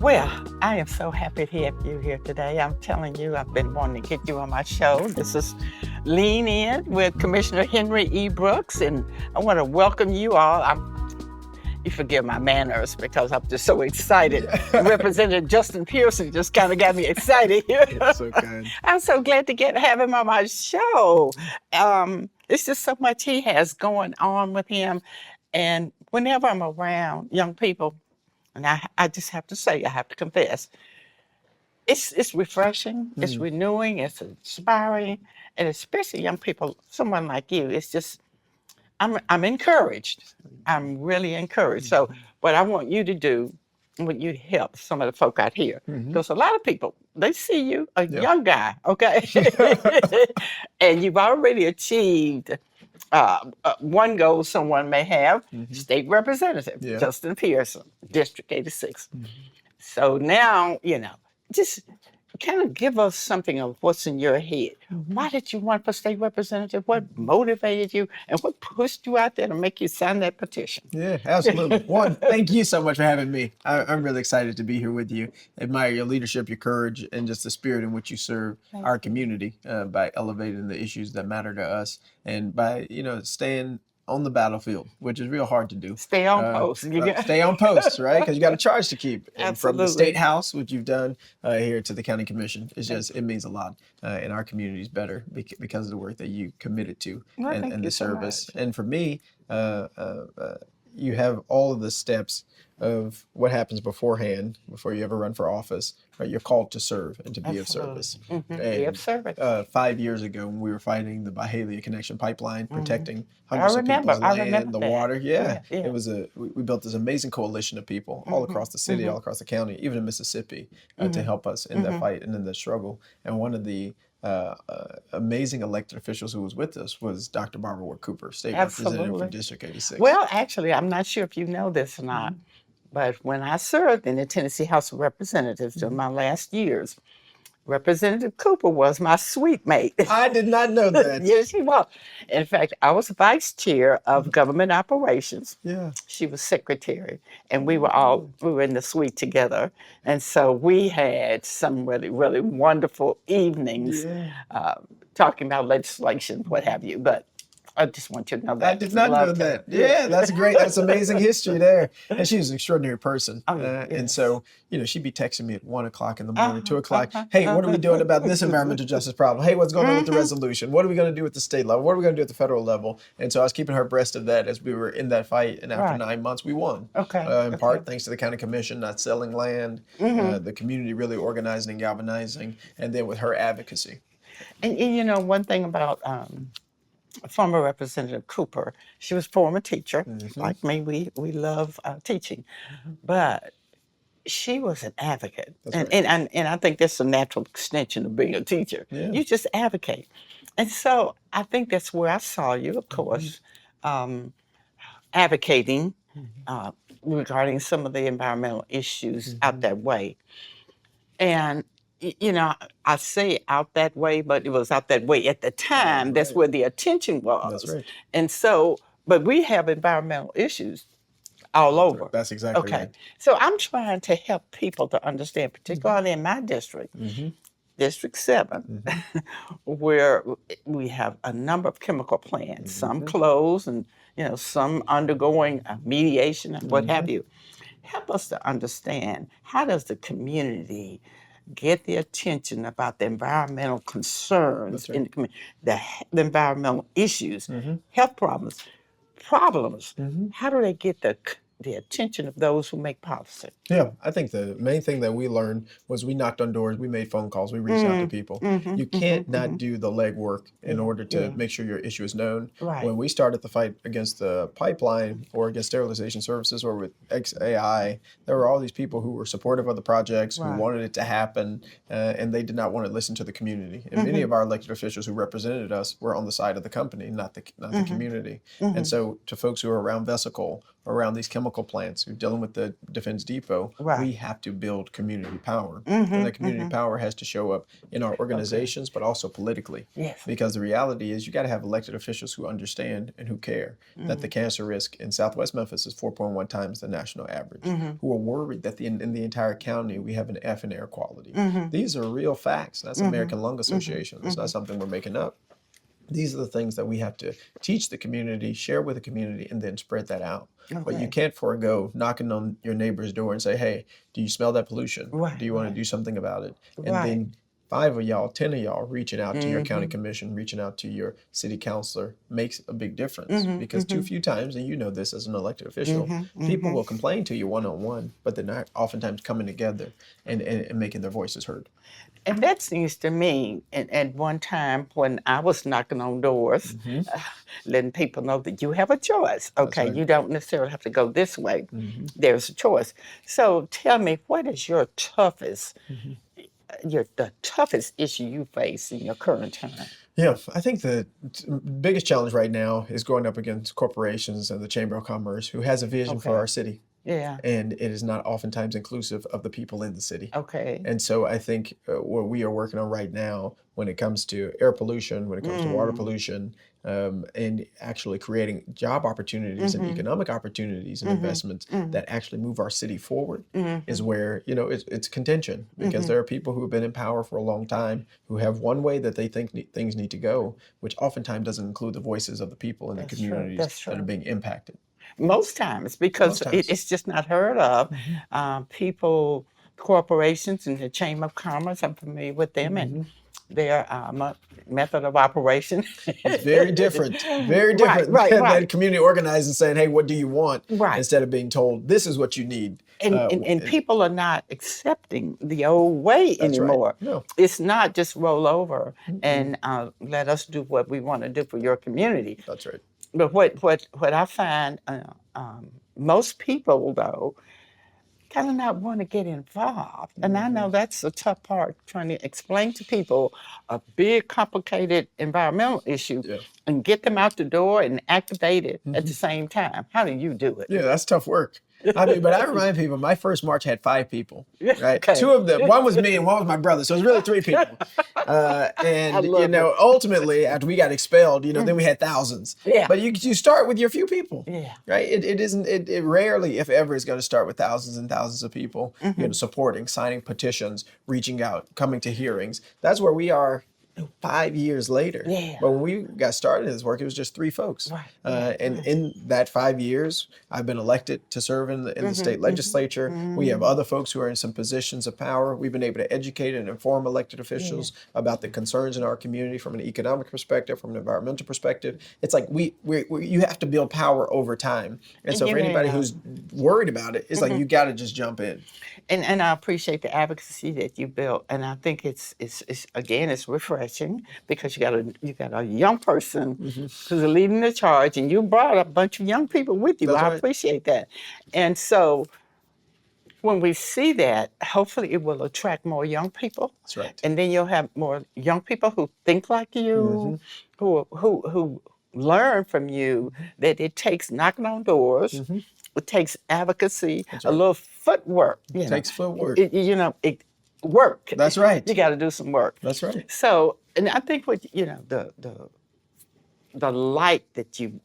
Well, I am so happy to have you here today. I'm telling you, I've been wanting to get you on my show. This is Lean In with Commissioner Henri E. Brooks, and I want to welcome you all. You forgive my manners because I'm just so excited. Representative Justin Pearson just kind of got me excited here. It's so kind. I'm so glad to have him on my show. It's just so much he has going on with him. And whenever I'm around young people, and I just have to say, I have to confess, it's refreshing, it's renewing, it's inspiring, and especially young people, someone like you, it's just I'm encouraged. I'm really encouraged. So what I want you to do, I want you to help some of the folk out here. Because a lot of people, they see you, a young guy, okay? And you've already achieved one goal someone may have, state representative, Justin Pearson, District 86. So now, just kind of give us something of what's in your head. Why did you want for state representative? What motivated you? And what pushed you out there to make you sign that petition? Yeah, absolutely. One, thank you so much for having me. I'm really excited to be here with you. Admire your leadership, your courage, and just the spirit in which you serve our community by elevating the issues that matter to us and by, staying on the battlefield, which is real hard to do. Stay on post. Stay on post, right? Because you got a charge to keep. And from the Absolutely. state house, which you've done here to the county commission, it means a lot. And our community is better because of the work that you committed to Well, thank and you the so service. much. And for me, you have all of the steps of what happens beforehand, before you ever run for office, right? You're called to serve and to be of service. Be of service. 5 years ago, when we were fighting the Byhalia Connection pipeline, protecting hundreds of people's I land, remember the that. water. Yeah. It was we built this amazing coalition of people all across the city, all across the county, even in Mississippi, to help us in that fight and in that struggle. And one of the amazing elected officials who was with us was Dr. Barbara Ward Cooper, state representative Absolutely. for District 86. Well, actually, I'm not sure if you know this or not, but when I served in the Tennessee House of Representatives during my last years, Representative Cooper was my suite mate. I did not know that. Yes, he was. In fact, I was vice chair of government operations. Yeah. She was secretary, and we were in the suite together. And so we had some really, really wonderful evenings talking about legislation, what have you. But I just want you to know that. I did not know Loved her. that. Yeah, that's great. That's amazing history there. And she was an extraordinary person. And yes. so, she'd be texting me at 1 o'clock in the morning, 2 o'clock. Hey, what are we doing about this environmental justice problem? Hey, what's going on with the resolution? What are we going to do at the state level? What are we going to do at the federal level? And so I was keeping her abreast of that as we were in that fight. And after 9 months, we won. In part, thanks to the county commission not selling land, the community really organizing and galvanizing, and then with her advocacy. And one thing about former Representative Cooper, she was a former teacher. Like me, we love teaching. But she was an advocate. And I think that's a natural extension of being a teacher. Yeah. You just advocate. And so I think that's where I saw you, of course, advocating regarding some of the environmental issues out that way. And I say out that way, but it was out that way at the time. That's where the attention was. That's right. And so, but we have environmental issues all over. That's exactly Okay. right. So I'm trying to help people to understand, particularly in my district, District 7, where we have a number of chemical plants, some closed and some undergoing mediation and what have you. Help us to understand, how does the community get the attention about the environmental concerns in the community, the environmental issues, health problems? How do they get the attention of those who make policy? Yeah, I think the main thing that we learned was we knocked on doors, we made phone calls, we reached out to people. You can't not do the legwork in order to make sure your issue is known. Right. When we started the fight against the pipeline or against sterilization services or with XAI, there were all these people who were supportive of the projects, who wanted it to happen, and they did not want to listen to the community. And many of our elected officials who represented us were on the side of the company, not the community. And so to folks who are around vesicle, around these chemical chemical plants, we're dealing with the Defense Depot, Right. we have to build community power. And that community power has to show up in our organizations, but also politically. Yes. Because the reality is you got to have elected officials who understand and who care that the cancer risk in Southwest Memphis is 4.1 times the national average, who are worried that in the entire county we have an F in air quality. These are real facts. That's American Lung Association. It's not something we're making up. These are the things that we have to teach the community, share with the community, and then spread that out. Okay. But you can't forego knocking on your neighbor's door and say, hey, do you smell that pollution? Right, Do you want to do something about it? And Right. then 5 of y'all, 10 of y'all reaching out to your county commission, reaching out to your city councilor makes a big difference. Because too few times, and you know this as an elected official, people will complain to you one-on-one, but they're not oftentimes coming together and making their voices heard. And that seems to me, at one time when I was knocking on doors, letting people know that you have a choice. Okay, right. you don't necessarily have to go this way. There's a choice. So tell me, what is your toughest, the toughest issue you face in your current time? Yeah, I think the biggest challenge right now is going up against corporations and the Chamber of Commerce, who has a vision for our city. Yeah. And it is not oftentimes inclusive of the people in the city. Okay. And so I think what we are working on right now when it comes to air pollution, when it comes to water pollution, and actually creating job opportunities and economic opportunities and investments that actually move our city forward is where, it's contention, because there are people who have been in power for a long time who have one way that they think things need to go, which oftentimes doesn't include the voices of the people in the communities that are being impacted. Most times, because it's just not heard of. People, corporations, and the Chamber of Commerce, I'm familiar with them, and their method of operation. It's very different. Very different than community organizing, saying, hey, what do you want? Instead of being told, this is what you need. And people are not accepting the old way anymore. Right. No. It's not just roll over and let us do what we want to do for your community. That's right. But what I find, most people, though, kind of not want to get involved. And I know that's the tough part, trying to explain to people a big, complicated environmental issue and get them out the door and activate it at the same time. How do you do it? Yeah, that's tough work. But I remind people, my first march had 5 people, right? Okay. 2 of them, one was me and one was my brother. So it was really 3 people. And, ultimately, after we got expelled, then we had thousands. Yeah. But you start with your few people, Yeah. right? It rarely, if ever, is going to start with thousands and thousands of people, supporting, signing petitions, reaching out, coming to hearings. That's where we are 5 years later. Yeah. But when we got started in this work, it was just 3 folks. Right. And in that 5 years, I've been elected to serve in the state legislature. We have other folks who are in some positions of power. We've been able to educate and inform elected officials about the concerns in our community from an economic perspective, from an environmental perspective. It's like you have to build power over time. And so for anybody who's worried about it, it's like you got to just jump in. And I appreciate the advocacy that you built, and I think it's again, it's refreshing because you got a young person who's leading the charge, and you brought a bunch of young people with you. That's I right. appreciate that. And so when we see that, hopefully it will attract more young people. That's right. And then you'll have more young people who think like you, who learn from you that it takes knocking on doors. It takes advocacy, a little footwork. It takes footwork. It work. That's right. You got to do some work. That's right. So, and I think what the light that you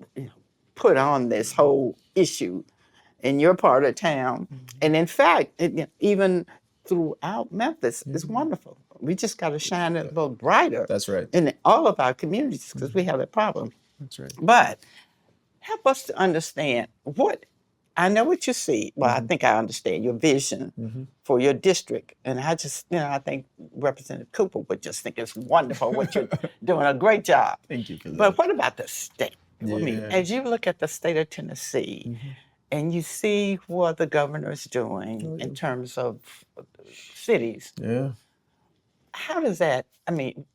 put on this whole issue in your part of town, and in fact, even throughout Memphis, is wonderful. We just got to shine it a little brighter. That's right. In all of our communities, because we have that problem. That's right. But help us to understand I know what you see. Well, I think I understand your vision for your district. And I just, I think Representative Cooper would just think it's wonderful what you're doing, a great job. Thank you for that. But what about the state? Yeah. I mean, as you look at the state of Tennessee and you see what the governor is doing in terms of cities, Yeah. how does that,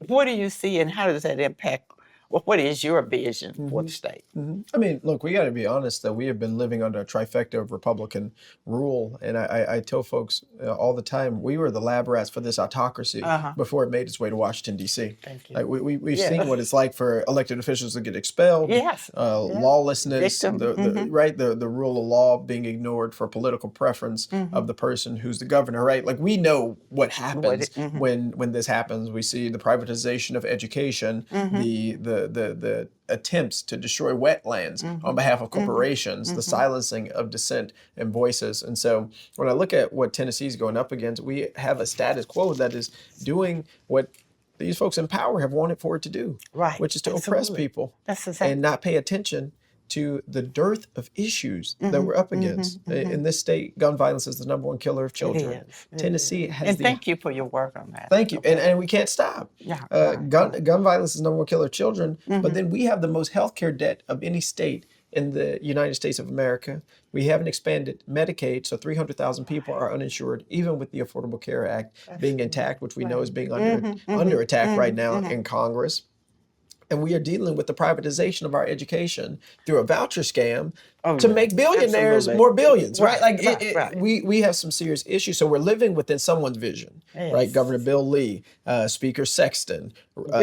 what do you see and how does that impact Well, what is your vision for the state? I mean, look, we got to be honest that we have been living under a trifecta of Republican rule. And I tell folks all the time, we were the lab rats for this autocracy before it made its way to Washington, D.C. Thank you. Like we've seen what it's like for elected officials to get expelled, lawlessness, the rule of law being ignored for political preference of the person who's the governor, right? Like we know what happens when this happens. We see the privatization of education, the attempts to destroy wetlands on behalf of corporations, the silencing of dissent and voices. And so when I look at what Tennessee's going up against, we have a status quo that is doing what these folks in power have wanted for it to do, which is to oppress people and not pay attention to the dearth of issues that we're up against. In this state, gun violence is the #1 killer of children. Tennessee has and thank you for your work on that. Thank you. And we can't stop. Gun violence is the #1 killer of children, but then we have the most healthcare debt of any state in the United States of America. We haven't expanded Medicaid, so 300,000 people are uninsured, even with the Affordable Care Act being intact, which we know is being under attack right now in Congress. And we are dealing with the privatization of our education through a voucher scam to make billionaires more billions, right? We have some serious issues. So we're living within someone's vision, right? Governor Bill Lee, Speaker Sexton, a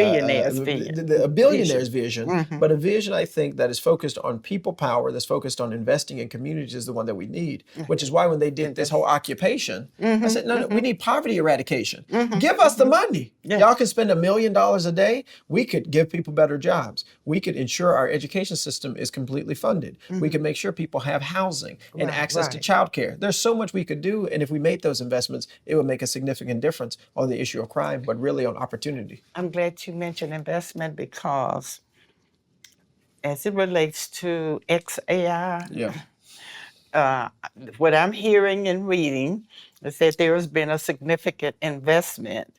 billionaire's vision, but a vision I think that is focused on people power, that's focused on investing in communities is the one that we need, which is why when they did this whole occupation, I said, no, we need poverty eradication. Give us the money. Y'all can spend $1 million a day. We could give people better jobs. We could ensure our education system is completely funded. We could make sure people have housing and access to childcare. There's so much we could do. And if we made those investments, it would make a significant difference on the issue of crime, but really on opportunity. I'm glad you mentioned investment because as it relates to XAI, what I'm hearing and reading is that there has been a significant investment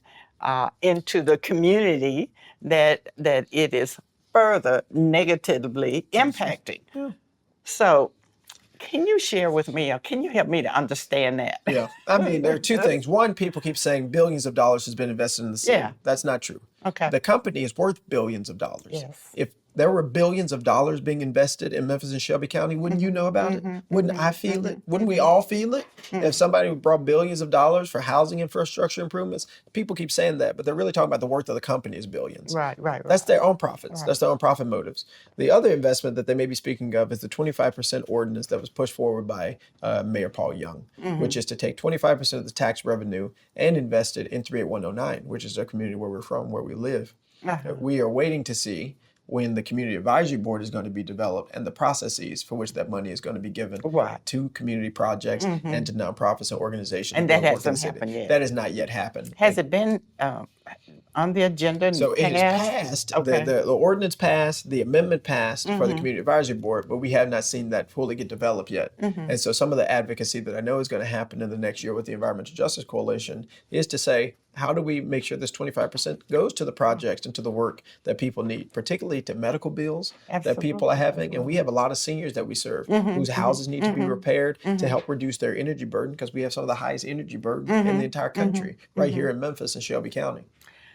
into the community that it is further negatively impacting. So can you share with me, or can you help me to understand that? Yeah, I mean, there are two things. One, people keep saying billions of dollars has been invested in the city. That's not true. The company is worth billions of dollars. If there were billions of dollars being invested in Memphis and Shelby County, wouldn't you know about it? Wouldn't I feel it? Wouldn't we all feel it? If somebody brought billions of dollars for housing infrastructure improvements, people keep saying that, but they're really talking about the worth of the company is billions. Right. That's their own profits. That's their own profit motives. The other investment that they may be speaking of is the 25% ordinance that was pushed forward by Mayor Paul Young, which is to take 25% of the tax revenue and invest it in 38109, which is a community where we're from, where we live. We are waiting to see when the Community Advisory Board is going to be developed and the processes for which that money is going to be given to community projects and to nonprofits and organizations. And that hasn't happened yet. That has not yet happened. Has it been on the agenda? So it is passed. The ordinance passed, the amendment passed for the Community Advisory Board, but we have not seen that fully get developed yet. And so some of the advocacy that I know is going to happen in the next year with the Environmental Justice Coalition is to say, how do we make sure this 25% goes to the projects and to the work that people need, particularly to medical bills that people are having? And we have a lot of seniors that we serve whose houses need to be repaired to help reduce their energy burden, because we have some of the highest energy burden in the entire country right here in Memphis and Shelby County.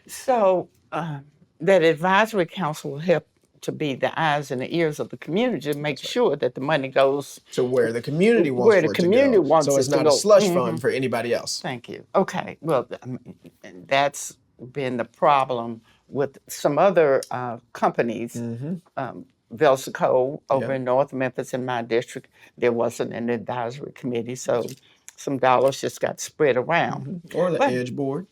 So that advisory council will help to be the eyes and the ears of the community to make sure that the money goes to where the community wants it to go. So it's not a slush fund for anybody else. Thank you. Okay. Well, that's been the problem with some other companies. Velsico over in North Memphis in my district, there wasn't an advisory committee, so some dollars just got spread around. Or the Edge Board.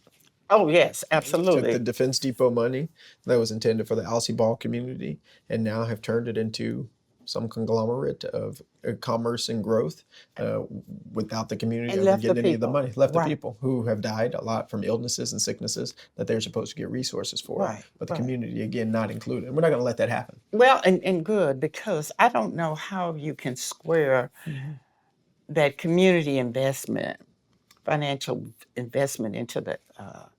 Oh, yes, absolutely. Took the Defense Depot money that was intended for the Alcee Ball community and now have turned it into some conglomerate of commerce and growth without the community ever getting any of the money. Left the people who have died a lot from illnesses and sicknesses that they're supposed to get resources for. But the community, again, not included. We're not going to let that happen. Well, and good, because I don't know how you can square that community investment, financial investment into the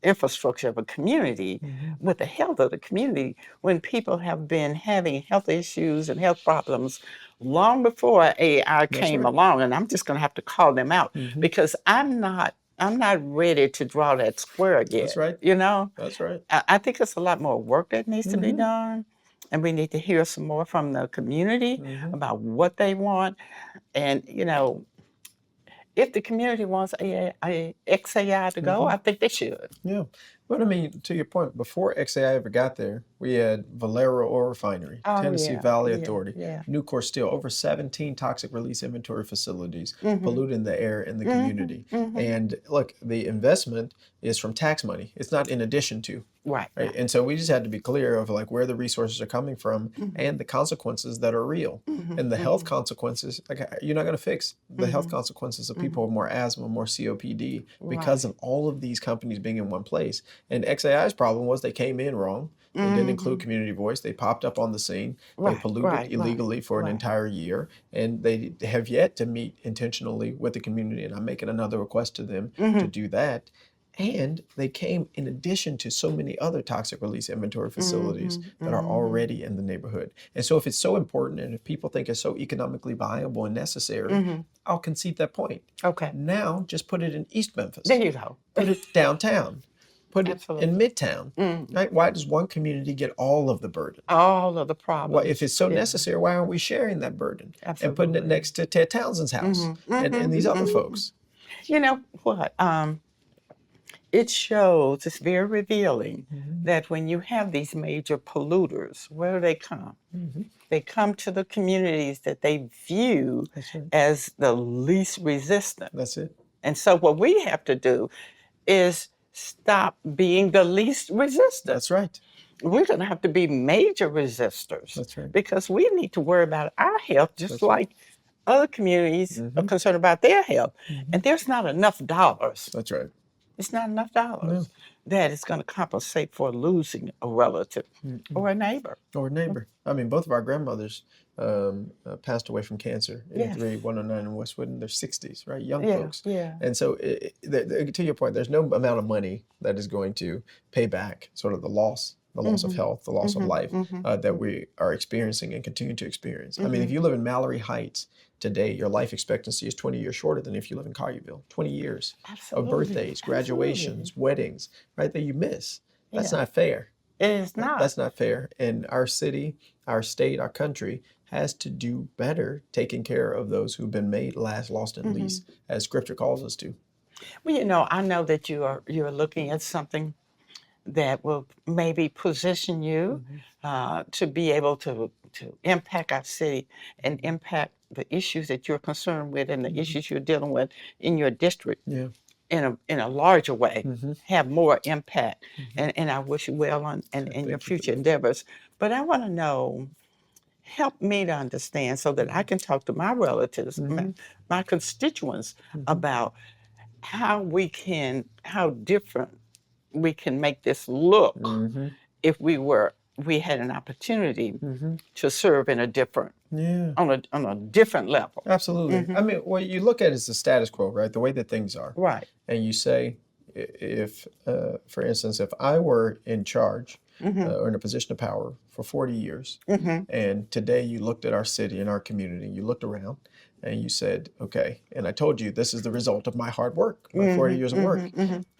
infrastructure of a community with the health of the community when people have been having health issues and health problems long before AI came along. And I'm just going to have to call them out because I'm not ready to draw that square yet. That's right. You know? That's right. I think it's a lot more work that needs to be done. and we need to hear some more from the community about what they want. And, if the community wants a XAI to go, I think they should. Yeah. But I mean, to your point, before XAI ever got there, we had Valero Oil Refinery, Oh, Tennessee yeah, Valley yeah, Authority, yeah. Nucor Steel, over 17 toxic release inventory facilities polluting the air in the community. And look, the investment is from tax money. It's not in addition to. Right. Right. And so we just had to be clear of like where the resources are coming from and the consequences that are real. And the health consequences, like you're not going to fix the health consequences of people with more asthma, more COPD because of all of these companies being in one place. And XAI's problem was they came in wrong. They didn't include community voice. They popped up on the scene. They polluted illegally for an entire year. And they have yet to meet intentionally with the community. And I'm making another request to them to do that. And they came in addition to so many other toxic release inventory facilities that are already in the neighborhood. And so if it's so important and if people think it's so economically viable and necessary, I'll concede that point. Okay. Now just put it in East Memphis. There you go. Put it downtown. Put it in Midtown. Right? Why does one community get all of the burden? All of the problems. Well, if it's so necessary, why aren't we sharing that burden and putting it next to Ted Townsend's house and these other folks? You know what? It shows, it's very revealing that when you have these major polluters, where do they come? They come to the communities that they view as the least resistant. That's it. And so what we have to do is stop being the least resistant. That's right. We're going to have to be major resistors. That's right. Because we need to worry about our health just like other communities are concerned about their health. And there's not enough dollars. That's right. It's not enough dollars that is going to compensate for losing a relative or a neighbor. Or a neighbor. I mean, both of our grandmothers passed away from cancer in 109 in Westwood in their 60s, right? Young folks. Yeah. And so, to your point, there's no amount of money that is going to pay back sort of the loss of health, the loss of life that we are experiencing and continue to experience. I mean, if you live in Mallory Heights today, your life expectancy is 20 years shorter than if you live in Collierville. 20 years of birthdays, graduations, weddings, right, that you miss. That's not fair. It is not. That's not fair. And our city, our state, our country has to do better taking care of those who've been made last, lost, and least, as Scripture calls us to. Well, I know that you're looking at something that will maybe position you to be able to impact our city and impact the issues that you're concerned with and the issues you're dealing with in your district in a larger way, have more impact. And I wish you well in your future endeavors. But I want to know, help me to understand so that I can talk to my relatives, my constituents about how different we can make this look if we had an opportunity to serve in a different on a different level. Absolutely. I mean, what you look at is the status quo, right? The way that things are. Right. And you say, if, for instance, if I were in charge or in a position of power for 40 years, and today you looked at our city and our community, you looked around and you said, okay, and I told you this is the result of my hard work, my 40 years of work.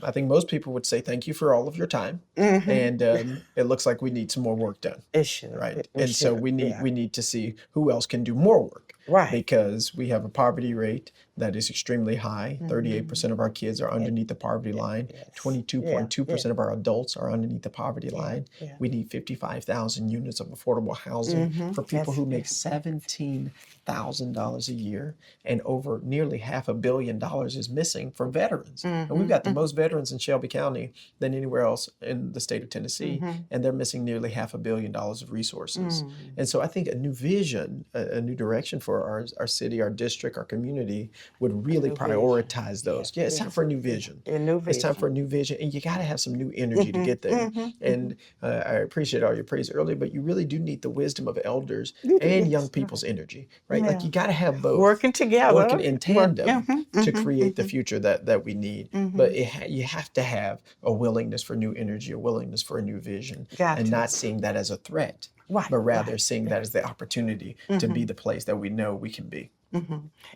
I think most people would say thank you for all of your time, and it looks like we need some more work done. It should. Right. So we need to see who else can do more work. Right. Because we have a poverty rate that is extremely high. 38% of our kids are underneath the poverty line. 22.2% of our adults are underneath the poverty line. We need 55,000 units of affordable housing for people who make $17,000 a year, and over nearly $500 million is missing for veterans. And we've got the most veterans in Shelby County than anywhere else in the state of Tennessee, and they're missing nearly $500 million of resources. And so I think a new vision, a new direction for our city, our district, our community would really prioritize those. Yeah, it's time for a new vision. It's time for a new vision, and you got to have some new energy to get there. And I appreciate all your praise earlier, but you really do need the wisdom of elders and young people's energy, right? Like you got to have both working together, working in tandem to create the future that we need. But you have to have a willingness for new energy, a willingness for a new vision, and not seeing that as a threat. But rather seeing that as the opportunity to be the place that we know we can be.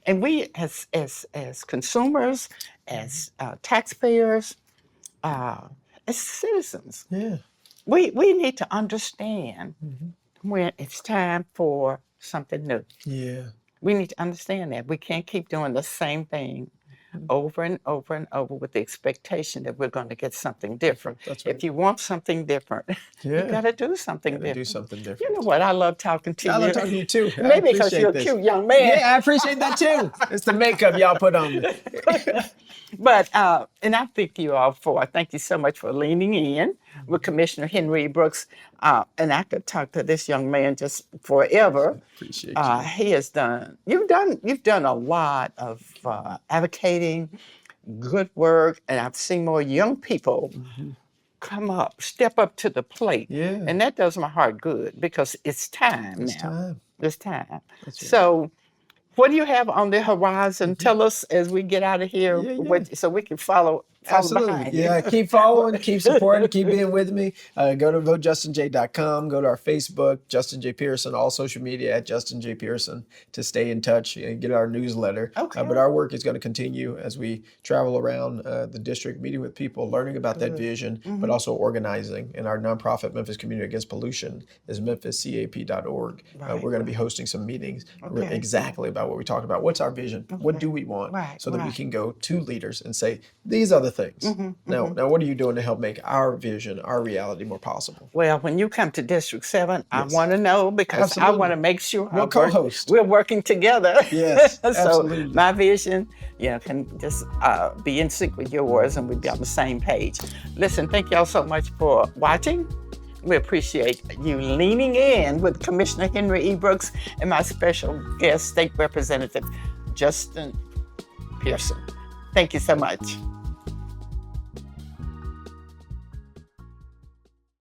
And we, as consumers, as taxpayers, as citizens, we need to understand when it's time for something new. Yeah. We need to understand that. We can't keep doing the same thing over and over and over with the expectation that we're going to get something different. That's right. If you want something different, you Yeah. got to do something Gotta do different. something different. You know what? I love talking to I you. love talking to you too. I Maybe because appreciate you're a this. cute young man. Yeah, I appreciate that too. It's the makeup y'all put on me. But, and I thank you all thank you so much for leaning in with Commissioner Henri Brooks. And I could talk to this young man just forever. Appreciate you. He has you've done a lot of advocating, good work, and I've seen more young people step up to the plate. Yeah. And that does my heart good because it's time It's now. time. It's time. That's right. So, what do you have on the horizon? Tell us as we get out of here, Yeah. so we can follow Absolutely. behind you. Yeah, keep following, keep supporting, keep being with me. Go to votejustinj.com, go to our Facebook, Justin J. Pearson, all social media at Justin J. Pearson to stay in touch and get our newsletter. Okay. But our work is going to continue as we travel around the district, meeting with people, learning about that vision, but also organizing. And our nonprofit Memphis Community Against Pollution is memphiscap.org. We're going to be hosting some meetings exactly about what we talked about. What's our vision? What do we want? So that we can go to leaders and say, these are the things. Now, what are you doing to help make our vision, our reality more possible? Well, when you come to District 7, I want to know because I want to make sure we'll co-host. We're working together. Yes, so absolutely. My vision, can just be in sync with yours and we'd be on the same page. Listen, thank y'all so much for watching. We appreciate you leaning in with Commissioner Henri E. Brooks and my special guest, State Representative Justin Pearson. Thank you so much.